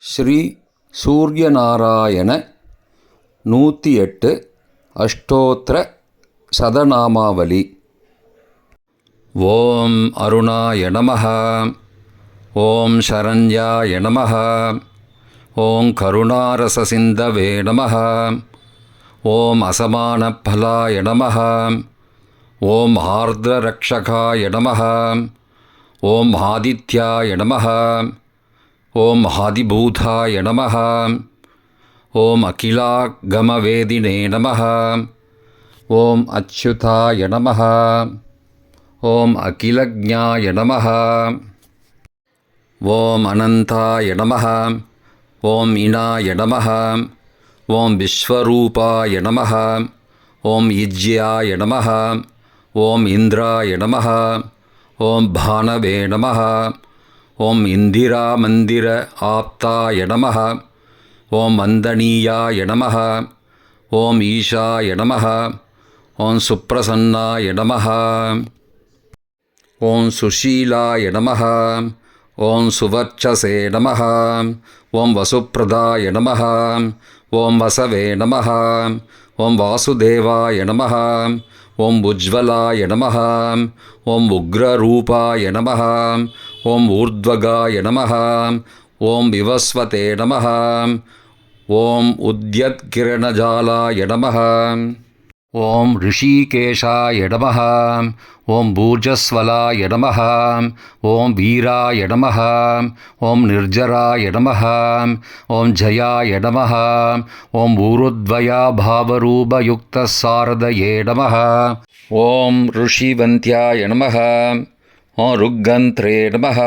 ஸ்ரீ சூர்யநாராயண 108 அஷ்டோத்திர சதநாமாவலி. ஓம் அருணாய நமஹ. ஓம் சரண்யாய நமஹ. ஓம் கருணாரசசிந்தவே நமஹ. ஓம் அசமானபலாய நமஹ. ஓம் ஆர்த்ரரக்ஷகாய நமஹ. ஓம் ஆதித்யாய நமஹ. ஓம் ஆதிபூதாய நமஹ. ஓம் அகிலாகமவேதினே நமஹ. ஓம் அச்யுதாய நமஹ. ஓம் அகிலஜ்ஞாய நமஹ. ஓம் அனந்தாய நமஹ. ஓம் இனாய நமஹ. ஓம் விஸ்வரூபாய நமஹ. ஓம் யுஜ்யாய நமஹ. ஓம் இந்திராய நமஹ. ஓம் பானவே நமஹ. ஓம் இந்திராமந்திர ஆப்தாய நமஹ. ஓம் வந்தனீயாய நமஹ. ஓம் ஈஷாய நமஹ. ஓம் சுப்ரசன்னாய நமஹ. ஓம் சுஷீலாய நமஹ. ஓம் சுவர்ச்சசே நமஹ. ஓம் வசுப்ரதாய நமஹ. ஓம் வசவே நமஹ. ஓம் வாசுதேவாய நமஹ. ஓம் உஜ்வலாய நமஹ. ஓம் உக்ரரூபாய நமஹ. ஓம் ஊர்த்வகாய நமஹ. ஓம் விவஸ்வதே நமஹ. ஓம் உத்யத்கிரணஜாலாய நமஹ. ஓம் ரிஷிகேஷாய நமஹ. ஓம் பூர்ஜஸ்வலாய நமஹ. ஓம் வீராய நமஹ. ஓம் நிர்ஜராய நமஹ. ஓம் ஜயாய நமஹ. ஓம் ஊருத்வயாபாவரூபயுக்தசாரதயே நமஹ. ஓம் ருஷிவந்தியாய நமஹ. ஓம் ருக்கந்த்ரே நமஹ.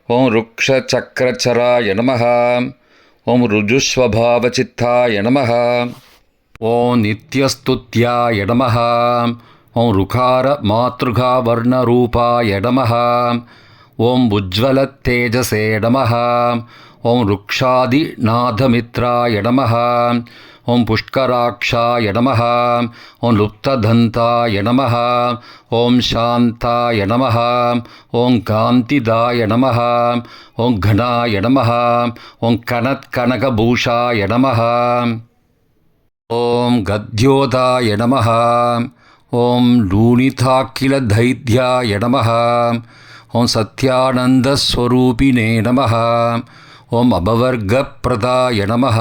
ஓம் ருக்ஷசக்கரச்சராய நமஹ. ஓம் ருஜுஸ்வபாவசித்தாய நமஹ. ஓம் நித்யஸ்துத்யாய நமஹ. ஓம் ருகார மாத்ருகா வர்ணரூபாய நமஹ. ஓம் உஜ்வலத்தேஜசே நமஹ. ஓம் ருக்ஷாதிநாதமித்ராய நமஹ. ஓம் புஷ்கராக்ஷாய நமஹ. ஓம் லுப்ததந்தாய நமஹ. ஓம் சாந்தாய நமஹ. ஓம் காந்திதாய நமஹ. ஓம் கணாய நமஹ. ஓம் கனத்கனகபூஷாய நமஹ. ஓம் கத்யோதாய நமஹ. ஓம் லூணிதாக்கிலதைத்யாய நமஹ. ஓம் சத்யானந்தஸ்வரூபிணே நமஹ. ஓம் அபவர்கப்ரதாய நமஹ.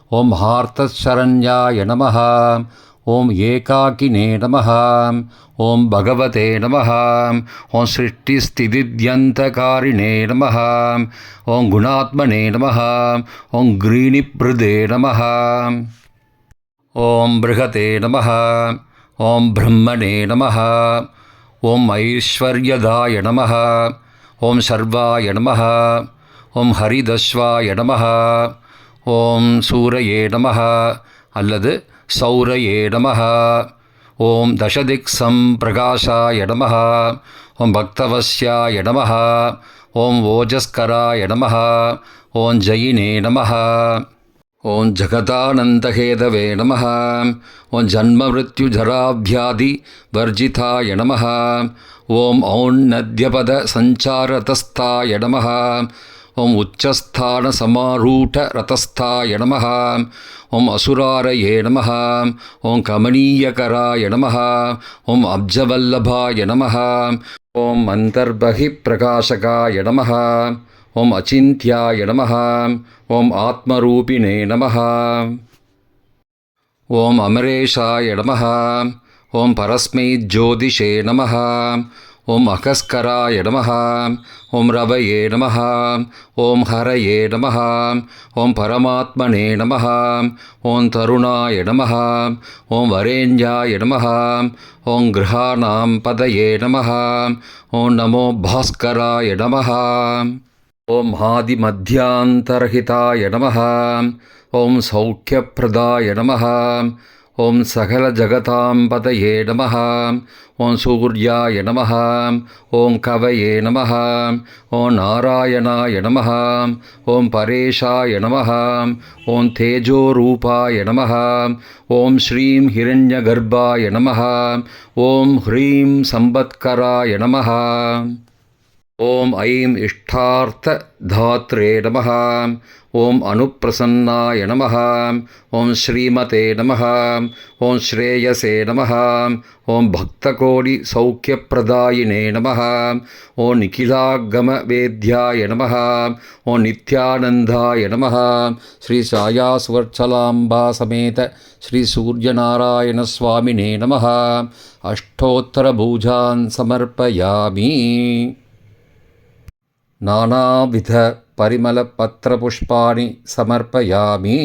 ஓம் ஹார்த்தசரண்யாய நமஹ. ஓம் ஏகாகினே நமஹ. ஓம் பகவதே நமஹ. ஓம் சிருஷ்டிஸ்திதித்யந்தகாரிணே நமஹ. ஓம் குணாத்மனே நமஹ. ஓம் கிரீணிப்ருதே நமஹ. ஓம் பிருகதே நமஹ. ஓம் பிரம்மணே நமஹ. ஓம் ஐஸ்வர்யதாய நமஹ. ஓம் சர்வாய நமஹ. ஓம் ஹரிதஸ்வாய நமஹ. ஓம் சூரயே நமஹ அல்லது சௌரயே நமஹ. ஓம் தசதிக் சம்பிரகாசாய நமஹ. ஓம் பக்தவஸ்யாய நமஹ. ஓம் ஓஜஸ்கராய நமஹ. ஓம் ஜயினே நமஹ. ஓம் ஜகதானந்தஹேதவே நமஹ. ஓம் ஜன்மமிருத்யுஜராவ்யாதி வர்ஜிதாய நமஹ. ஓம் ஔன்னத்யபத சஞ்சாரதஸ்தாய நமஹ. ஓம் உச்சஸ்தானசமாரூಢரதஸ்தாய நமஹ. ஓம் அசுராரயே நமஹ. ஓம் கமனீயகராய நமஹ. ஓம் அப்ஜவல்லபாய நமஹ. ஓம் அந்தர்பகிப்பிரகாசகாய நமஹ. ஓம் அச்சிந்த்யாய நமஹ. ஓம் ஆத்மரூபிணே நமஹ. ஓம் அமரேஷாய நமஹ. ஓம் பரஸ்மை ஜோதிஷே நமஹ. ஓம் அகஸ்கராய நமஹ. ஓம் ரவயே நமஹ. ஓம் ஹரயே நமஹ. ஓம் பரமாத்மனே நமஹ. ஓம் தருணாய நமஹ. ஓம் வரேண்யாய நமஹ. ஓம் கிரகாணாம் பதயே நமஹ. ஓம் நமோ பாஸ்கராய நமஹ. ஓம் ஆதிமத்யாந்தரஹிதாய நமஹ. ஓம் சௌக்கியப்பிரதாய நமஹ. ஓம் சகலஜகதாம் பதயே நமஹ. ஓம் சூர்யாய நமஹ. ஓம் கவயே நமஹ. ஓம் நாராயணாய நமஹ. ஓம் பரேஷாய நமஹ. ஓம் தேஜோரூபாய நமஹ. ஓம் ஸ்ரீம் ஹிரண்யகர்ப்பாய நமஹ. ஓம் ஹ்ரீம் சம்பத்கராய நமஹ. ॐ ऐं इष्टार्थधात्रे नमः। ॐ अनुप्रसन्नाय नमः। ॐ श्रीमते नमः। ॐ श्रेयसे नमः। ॐ भक्तकोटिसौख्यप्रदायिने नमः। ॐ निखिलागमवेद्याय नमः। ॐ नित्यानन्दाय नमः। श्री छायासुवर्चलाम्बा समेत श्री सूर्यनारायणस्वामिने नमः। अष्टोत्तरभूजान् समर्पयामि। नानाविधपरिमलपत्रपुष्पाणि समर्पयामि।